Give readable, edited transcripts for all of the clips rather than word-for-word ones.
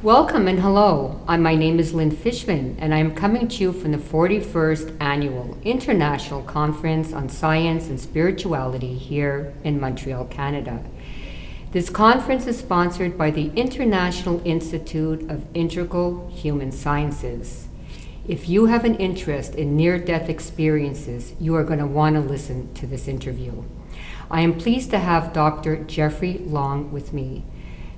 Welcome and hello. My name is Lynn Fishman, and I am coming to you from the 41st Annual International Conference on Science and Spirituality here in Montreal, Canada. This conference is sponsored by the International Institute of Integral Human Sciences. If you have an interest in near-death experiences, you are going to want to listen to this interview. I am pleased to have Dr. Jeffrey Long with me.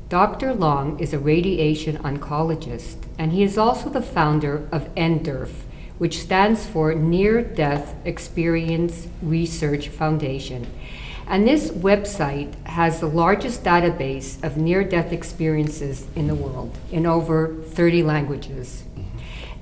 Dr. Long is a radiation oncologist, and he is also the founder of NDEE, which stands for Near-Death Experience Research Foundation. And this website has the largest database of near-death experiences in the world, in over 30 languages.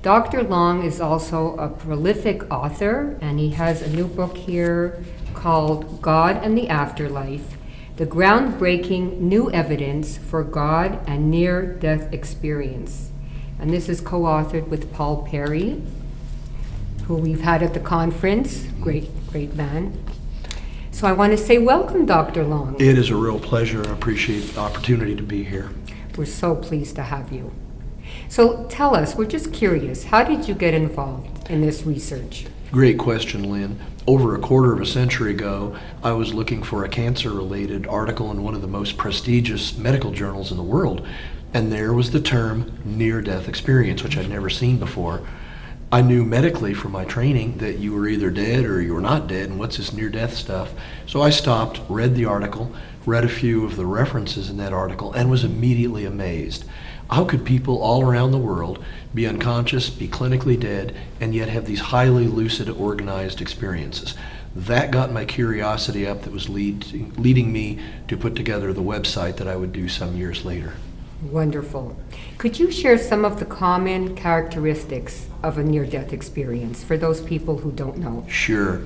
Dr. Long is also a prolific author, and he has a new book here called God and the Afterlife: The Groundbreaking New Evidence for God and Near-Death Experience. And this is co-authored with Paul Perry, who we've had at the conference. Great man. So I want to say welcome, Dr. Long. It is a real pleasure. I appreciate the opportunity to be here. We're so pleased to have you. So tell us, we're just curious, how did you get involved in this research? Great question, Lynn. Over a quarter of a century ago, I was looking for a cancer-related article in one of the most prestigious medical journals in the world, and there was the term near-death experience, which I'd never seen before. I knew medically from my training that you were either dead or you were not dead, and what's this near-death stuff? So I stopped, read the article, read a few of the references in that article, and was immediately amazed. How could people all around the world be unconscious, be clinically dead, and yet have these highly lucid, organized experiences? That got my curiosity up, that was leading me to put together the website that I would do some years later. Wonderful. Could you share some of the common characteristics of a near-death experience for those people who don't know? Sure.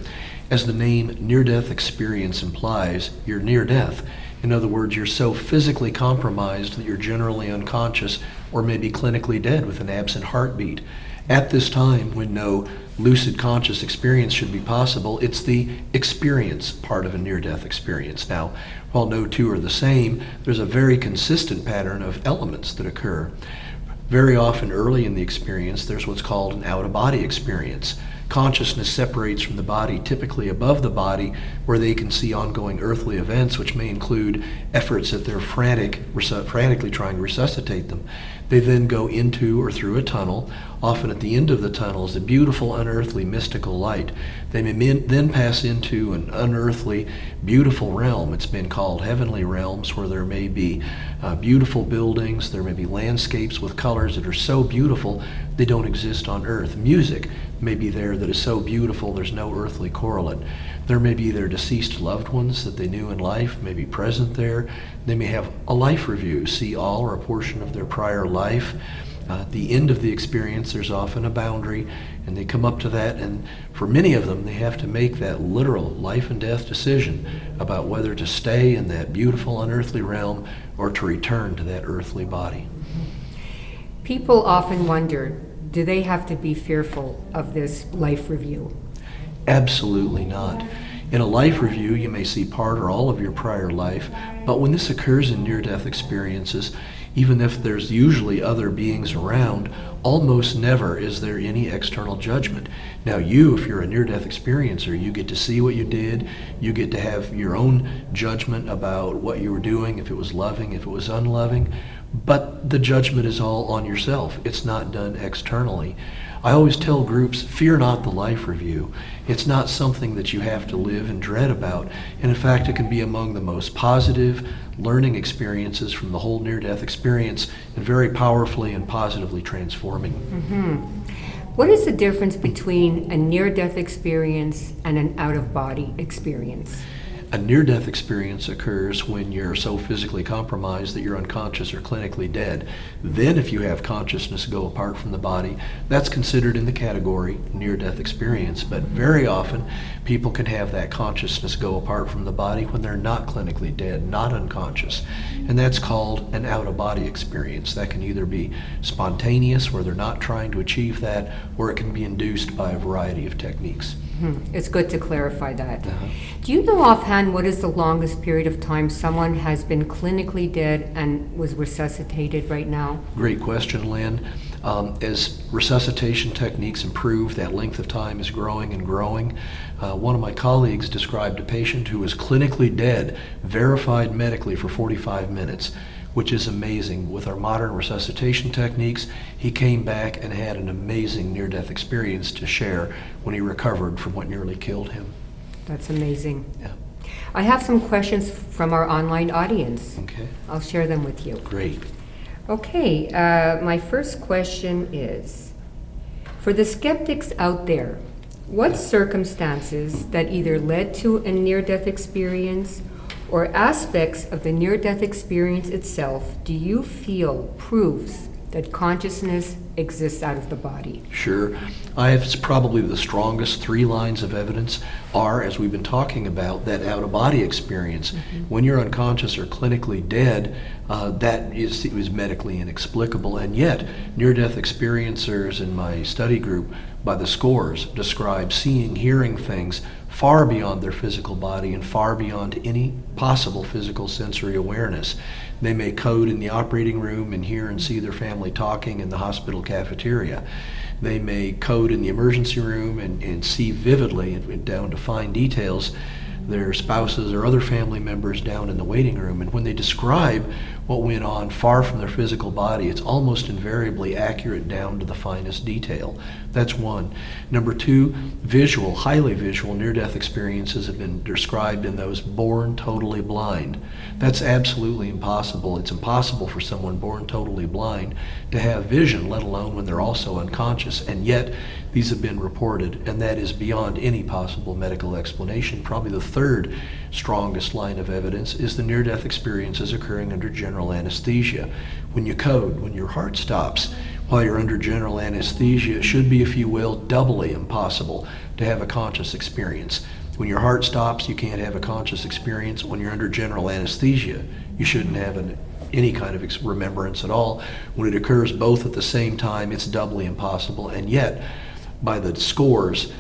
As the name near-death experience implies, you're near death. In other words, you're so physically compromised that you're generally unconscious or maybe clinically dead with an absent heartbeat. At this time, when no lucid conscious experience should be possible, it's the experience part of a near-death experience. Now, while no two are the same, there's a very consistent pattern of elements that occur. Very often early in the experience, there's what's called an out-of-body experience. Consciousness separates from the body, typically above the body, where they can see ongoing earthly events, which may include efforts that they're frantically trying to resuscitate them. They then go into or through a tunnel. Often at the end of the tunnel is a beautiful, unearthly, mystical light. They may then pass into an unearthly, beautiful realm. It's been called heavenly realms, where there may be beautiful buildings, there may be landscapes with colors that are so beautiful they don't exist on earth. Music may be there that is so beautiful there's no earthly correlate. There may be their deceased loved ones that they knew in life, may be present there. They may have a life review, see all or a portion of their prior life. At the end of the experience, there's often a boundary, and they come up to that, and for many of them, they have to make that literal life and death decision about whether to stay in that beautiful unearthly realm or to return to that earthly body. People often wonder, do they have to be fearful of this life review? Absolutely not. In a life review, you may see part or all of your prior life, but when this occurs in near-death experiences, even if there's usually other beings around, almost never is there any external judgment. Now you, if you're a near-death experiencer, you get to see what you did, you get to have your own judgment about what you were doing, if it was loving, if it was unloving, but the judgment is all on yourself. It's not done externally. I always tell groups, fear not the life review. It's not something that you have to live and dread about. And in fact, it can be among the most positive learning experiences from the whole near-death experience, and very powerfully and positively transforming. What is the difference between a near-death experience and an out-of-body experience? A near-death experience occurs when you're so physically compromised that you're unconscious or clinically dead. Then if you have consciousness go apart from the body, that's considered in the category near-death experience. But very often, people can have that consciousness go apart from the body when they're not clinically dead, not unconscious. And that's called an out-of-body experience. That can either be spontaneous, where they're not trying to achieve that, or it can be induced by a variety of techniques. It's good to clarify that. Uh-huh. Do you know offhand what is the longest period of time someone has been clinically dead and was resuscitated right now? Great question, Lynn. As resuscitation techniques improve, that length of time is growing and growing. One of my colleagues described a patient who was clinically dead, verified medically for 45 minutes, which is amazing. With our modern resuscitation techniques, he came back and had an amazing near-death experience to share when he recovered from what nearly killed him. That's amazing. Yeah. I have some questions from our online audience. Okay. I'll share them with you. Great. Okay, my first question is, for the skeptics out there, what circumstances that either led to a near-death experience or aspects of the near-death experience itself do you feel proves that consciousness exists out of the body? Sure. I have probably the strongest 3 lines of evidence are, as we've been talking about, that out-of-body experience. When you're unconscious or clinically dead, that is medically inexplicable, and yet near-death experiencers in my study group by the scores describe seeing, hearing things far beyond their physical body and far beyond any possible physical sensory awareness. They may code in the operating room and hear and see their family talking in the hospital cafeteria. They may code in the emergency room and see vividly, and down to fine details, their spouses or other family members down in the waiting room. And when they describe what went on far from their physical body, it's almost invariably accurate down to the finest detail. That's one. Number 2, visual, highly visual near-death experiences have been described in those born totally blind. That's absolutely impossible. It's impossible for someone born totally blind to have vision, let alone when they're also unconscious. And yet, these have been reported, and that is beyond any possible medical explanation. Probably the third strongest line of evidence is the near-death experiences occurring under general anesthesia. When you code, when your heart stops, while you're under general anesthesia, it should be, if you will, doubly impossible to have a conscious experience. When your heart stops, you can't have a conscious experience. When you're under general anesthesia, you shouldn't have any kind of remembrance at all. When it occurs both at the same time, it's doubly impossible. And yet, by the scores,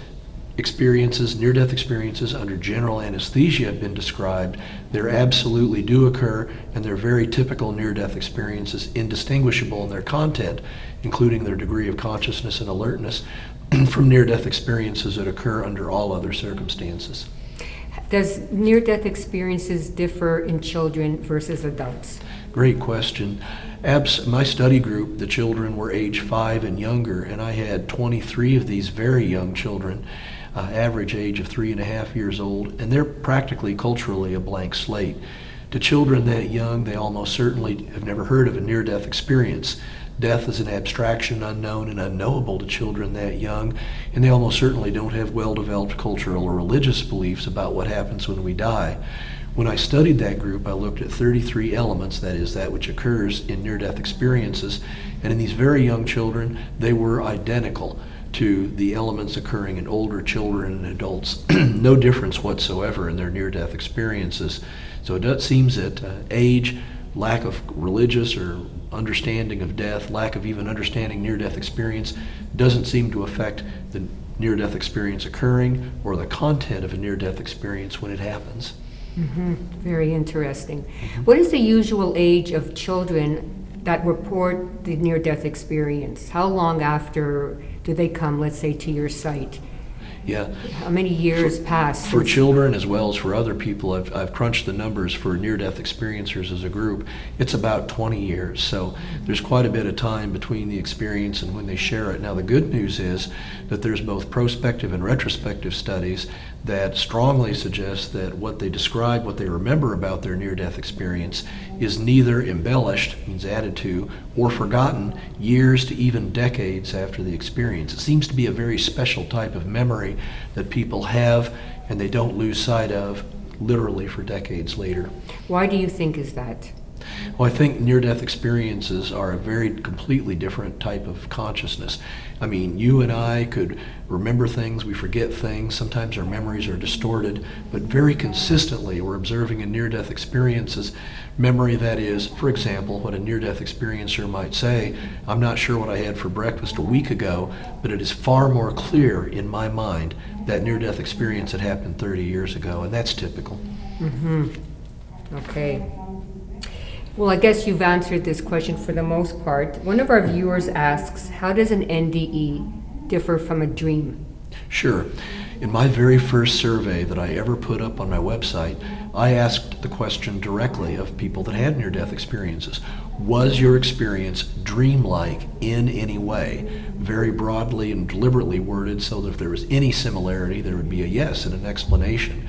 experiences, near-death experiences under general anesthesia have been described. They absolutely do occur, and they're very typical near-death experiences, indistinguishable in their content, including their degree of consciousness and alertness, from near-death experiences that occur under all other circumstances. Does near-death experiences differ in children versus adults? Great question. My study group, the children were age 5 and younger, and I had 23 of these very young children, average age of 3.5 years old, and they're practically culturally a blank slate. To children that young, they almost certainly have never heard of a near-death experience. Death is an abstraction unknown and unknowable to children that young, and they almost certainly don't have well-developed cultural or religious beliefs about what happens when we die. When I studied that group, I looked at 33 elements, that is, that which occurs in near-death experiences, and in these very young children, they were identical to the elements occurring in older children and adults. No difference whatsoever in their near-death experiences. So it seems that age, lack of religious or understanding of death, lack of even understanding near-death experience doesn't seem to affect the near-death experience occurring or the content of a near-death experience when it happens. Very interesting. What is the usual age of children that report the near-death experience? How long after do they come, let's say, to your site? Yeah. How many years pass? For children as well as for other people, I've crunched the numbers for near-death experiencers as a group. It's about 20 years, so there's quite a bit of time between the experience and when they share it. Now, the good news is that there's both prospective and retrospective studies that strongly suggest that what they describe, what they remember about their near-death experience is neither embellished, means added to, or forgotten years to even decades after the experience. It seems to be a very special type of memory that people have and they don't lose sight of literally for decades later. Why do you think is that? Well, I think near-death experiences are a very completely different type of consciousness. I mean, you and I could remember things, we forget things, sometimes our memories are distorted, but very consistently we're observing in near-death experiences memory that is, for example, what a near-death experiencer might say, I'm not sure what I had for breakfast a week ago, but it is far more clear in my mind that near-death experience had happened 30 years ago, and that's typical. Okay. Well, I guess you've answered this question for the most part. One of our viewers asks, how does an NDE differ from a dream? Sure. In my very first survey that I ever put up on my website, I asked the question directly of people that had near-death experiences. Was your experience dreamlike in any way? Very broadly and deliberately worded so that if there was any similarity, there would be a yes and an explanation.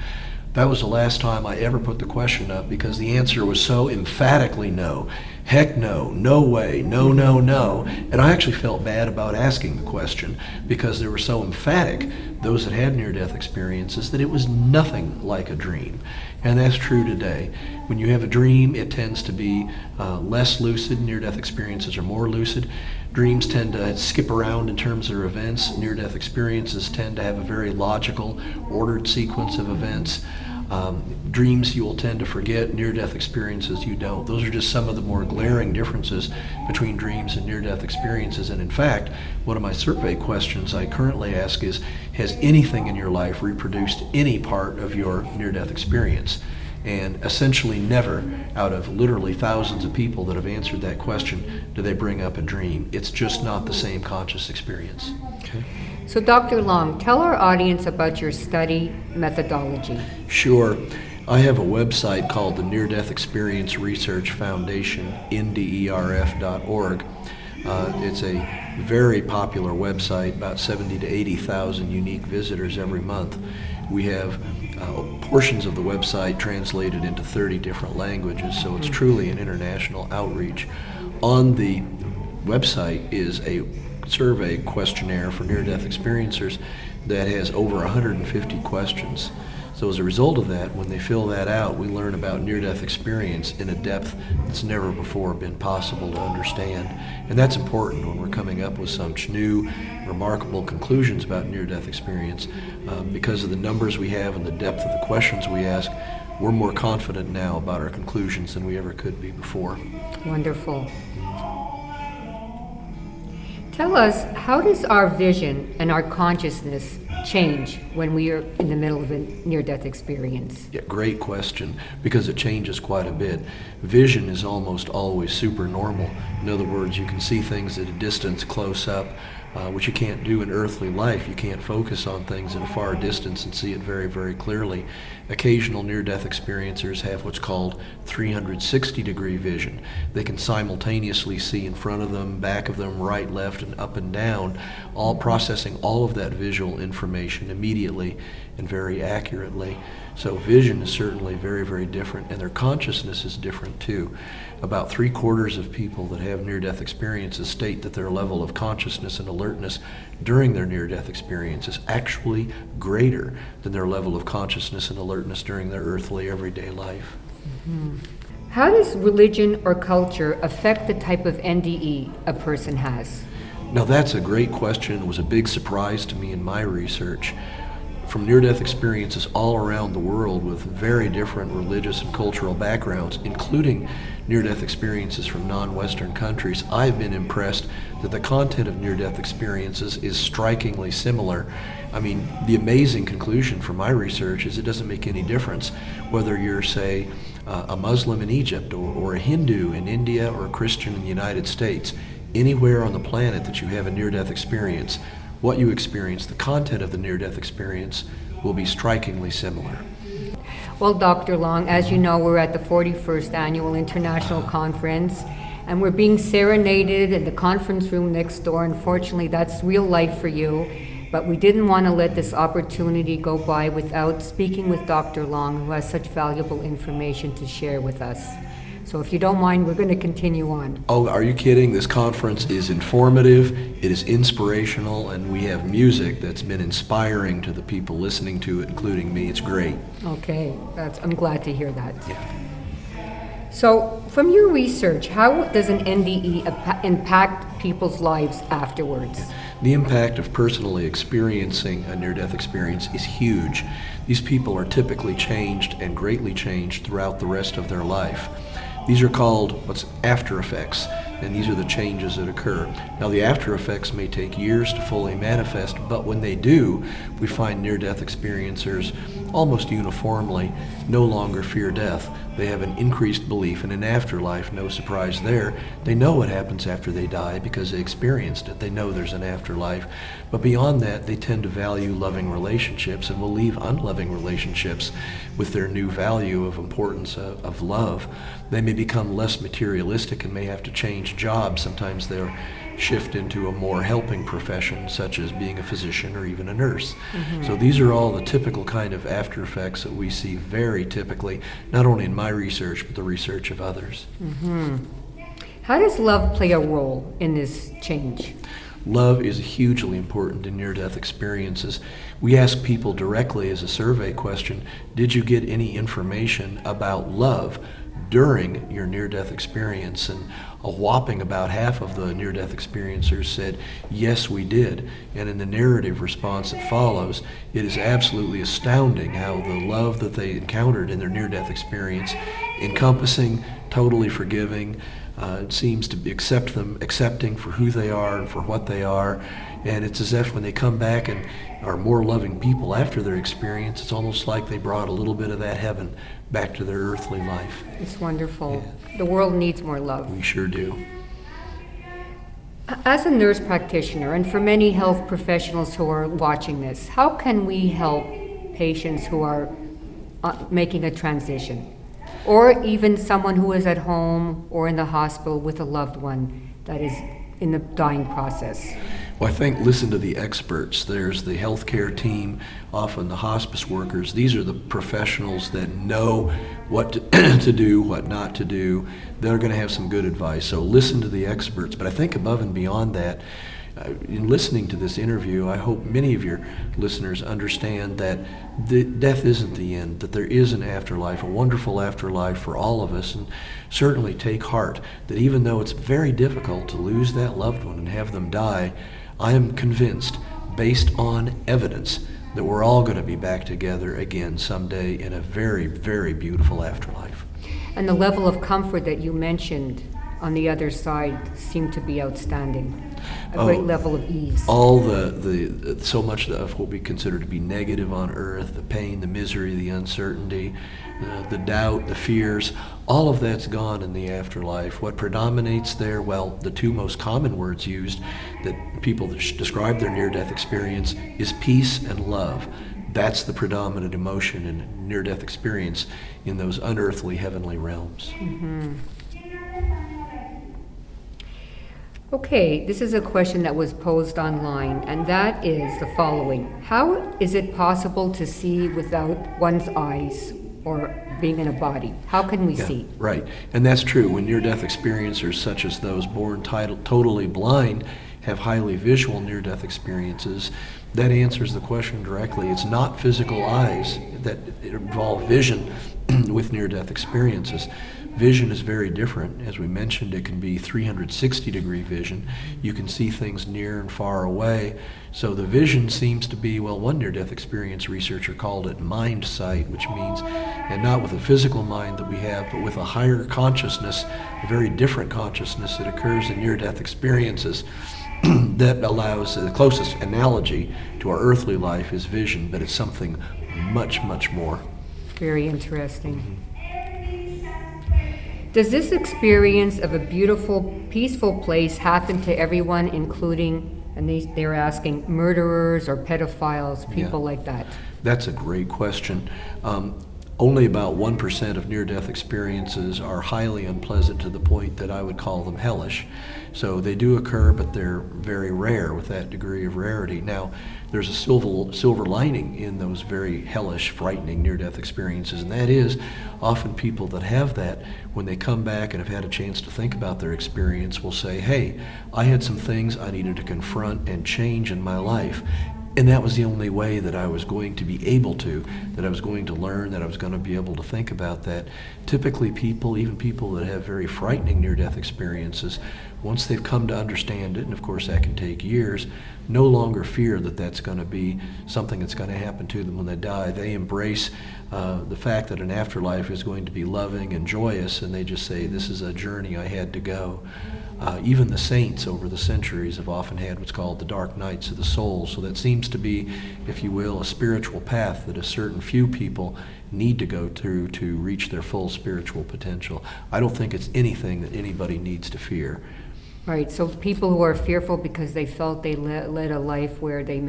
That was the last time I ever put the question up because the answer was so emphatically no. Heck no, no way, no, no, no. And I actually felt bad about asking the question because they were so emphatic, those that had near-death experiences, that it was nothing like a dream. And that's true today. When you have a dream, it tends to be less lucid. Near-death experiences are more lucid. Dreams tend to skip around in terms of their events. Near-death experiences tend to have a very logical, ordered sequence of events. Dreams you will tend to forget, near-death experiences you don't. Those are just some of the more glaring differences between dreams and near-death experiences. And in fact, one of my survey questions I currently ask is, has anything in your life reproduced any part of your near-death experience? And essentially never, out of literally thousands of people that have answered that question, do they bring up a dream. It's just not the same conscious experience. Okay. So Dr. Long, tell our audience about your study methodology. Sure. I have a website called the Near-Death Experience Research Foundation, NDERF.org. It's a very popular website, about 70 to 80,000 unique visitors every month. We have portions of the website translated into 30 different languages, so it's truly an international outreach. On the website is a survey questionnaire for near-death experiencers that has over 150 questions. So as a result of that, when they fill that out, we learn about near-death experience in a depth that's never before been possible to understand. And that's important when we're coming up with such new, remarkable conclusions about near-death experience. Because of the numbers we have and the depth of the questions we ask, we're more confident now about our conclusions than we ever could be before. Wonderful. Tell us, how does our vision and our consciousness change when we are in the middle of a near-death experience? Yeah, great question, because it changes quite a bit. Vision is almost always supernormal. In other words, you can see things at a distance close up, which you can't do in earthly life. You can't focus on things at a far distance and see it very, very clearly. Occasional near-death experiencers have what's called 360-degree vision. They can simultaneously see in front of them, back of them, right, left, and up and down, all processing all of that visual information immediately and very accurately. So vision is certainly very, very different, and their consciousness is different too. About 3/4 of people that have near-death experiences state that their level of consciousness and alertness during their near-death experience is actually greater than their level of consciousness and alertness during their earthly, everyday life. Mm-hmm. How does religion or culture affect the type of NDE a person has? Now that's a great question. It was a big surprise to me in my research. From near-death experiences all around the world with very different religious and cultural backgrounds, including near-death experiences from non-Western countries, I've been impressed that the content of near-death experiences is strikingly similar. I mean, the amazing conclusion from my research is it doesn't make any difference whether you're, say, a Muslim in Egypt or a Hindu in India or a Christian in the United States. Anywhere on the planet that you have a near-death experience, what you experience, the content of the near-death experience will be strikingly similar. Well, Dr. Long, as you know, we're at the 41st Annual International Conference, and we're being serenaded in the conference room next door. Unfortunately, that's real life for you, but we didn't want to let this opportunity go by without speaking with Dr. Long, who has such valuable information to share with us. So if you don't mind, we're going to continue on. Oh, are you kidding? This conference is informative, it is inspirational, and we have music that's been inspiring to the people listening to it, including me. It's great. Okay, I'm glad to hear that. Yeah. So, from your research, how does an NDE impact people's lives afterwards? The impact of personally experiencing a near-death experience is huge. These people are typically changed and greatly changed throughout the rest of their life. These are called what's after effects, and these are the changes that occur. Now, the after effects may take years to fully manifest, but when they do, we find near-death experiencers almost uniformly no longer fear death. They have an increased belief in an afterlife, no surprise there. They know what happens after they die because they experienced it. They know there's an afterlife. But beyond that, they tend to value loving relationships and will leave unloving relationships with their new value of importance of love. They may become less materialistic and may have to change jobs. Sometimes they'll shift into a more helping profession, such as being a physician or even a nurse. So these are all the typical kind of after effects that we see very typically, not only in my research, but the research of others. How does love play a role in this change? Love is hugely important in near-death experiences. We ask people directly as a survey question, did you get any information about love during your near-death experience? And a whopping about half of the near-death experiencers said, yes, we did. And in the narrative response that follows, it is absolutely astounding how the love that they encountered in their near-death experience, encompassing, totally forgiving, seems to be accepting for who they are and for what they are. And it's as if when they come back and are more loving people after their experience, it's almost like they brought a little bit of that heaven back to their earthly life. It's wonderful. The world needs more love. We sure do. As a nurse practitioner, and for many health professionals who are watching this, how can we help patients who are making a transition? Or even someone who is at home or in the hospital with a loved one that is in the dying process? Well, I think listen to the experts. There's the healthcare team, often the hospice workers. These are the professionals that know what to do, what not to do. They're going to have some good advice. So listen to the experts. But I think above and beyond that, in listening to this interview, I hope many of your listeners understand that death isn't the end, that there is an afterlife, a wonderful afterlife for all of us, and certainly take heart that even though it's very difficult to lose that loved one and have them die, I am convinced, based on evidence, that we're all going to be back together again someday in a very, very beautiful afterlife. And the level of comfort that you mentioned on the other side seemed to be outstanding. A great level of ease. All the so much of what we consider to be negative on earth, the pain, the misery, the uncertainty, the doubt, the fears, all of that's gone in the afterlife. What predominates there? Well, the two most common words used that people describe their near-death experience is peace and love. That's the predominant emotion in near-death experience in those unearthly heavenly realms. Okay, this is a question that was posed online, and that is the following. How is it possible to see without one's eyes or being in a body? How can we see? Right, and that's true. When near-death experiencers such as those born totally blind have highly visual near-death experiences, that answers the question directly. It's not physical eyes that involve vision with near-death experiences. Vision is very different. As we mentioned, it can be 360-degree vision. You can see things near and far away. So the vision seems to be, well, one near-death experience researcher called it mind sight, which means, and not with a physical mind that we have, but with a higher consciousness, a very different consciousness that occurs in near-death experiences that allows the closest analogy to our earthly life is vision, but it's something much, much more. Very interesting. Does this experience of a beautiful, peaceful place happen to everyone, including, and they're asking, murderers or pedophiles, people like that? That's a great question. Only about 1% of near-death experiences are highly unpleasant to the point that I would call them hellish. So they do occur, but they're very rare with that degree of rarity. Now, there's a silver lining in those very hellish, frightening near-death experiences, and that is often people that have that, when they come back and have had a chance to think about their experience, will say, hey, I had some things I needed to confront and change in my life. And that was the only way that I was going to be able to, that I was going to learn, that I was going to be able to think about that. Typically people, even people that have very frightening near-death experiences, once they've come to understand it, and of course that can take years, no longer fear that that's going to be something that's going to happen to them when they die. They embrace the fact that an afterlife is going to be loving and joyous, and they just say, this is a journey I had to go. Even the saints over the centuries have often had what's called the dark nights of the soul. So that seems to be, if you will, a spiritual path that a certain few people need to go through to reach their full spiritual potential. I don't think it's anything that anybody needs to fear. Right, so people who are fearful because they felt they led a life where they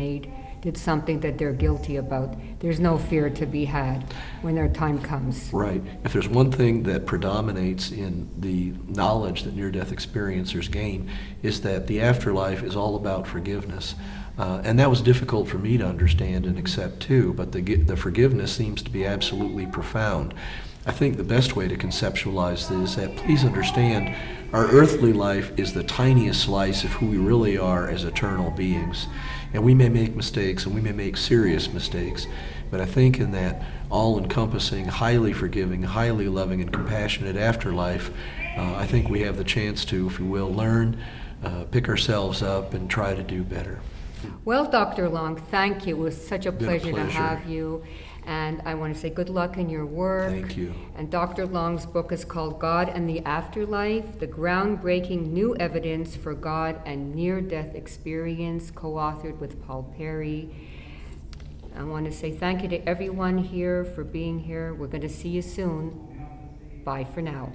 did something that they're guilty about, there's no fear to be had when their time comes. Right. If there's one thing that predominates in the knowledge that near-death experiencers gain, is that the afterlife is all about forgiveness. And that was difficult for me to understand and accept too, but the forgiveness seems to be absolutely profound. I think the best way to conceptualize this is that please understand our earthly life is the tiniest slice of who we really are as eternal beings. And we may make mistakes, and we may make serious mistakes, but I think in that all-encompassing, highly forgiving, highly loving, and compassionate afterlife, I think we have the chance to, if you will, learn, pick ourselves up, and try to do better. Well, Dr. Long, thank you. It was such a Been a pleasure to have you. And I want to say good luck in your work. Thank you. And Dr. Long's book is called God and the Afterlife, the groundbreaking new evidence for God and near-death experience, co-authored with Paul Perry. I want to say thank you to everyone here for being here. We're going to see you soon. Bye for now.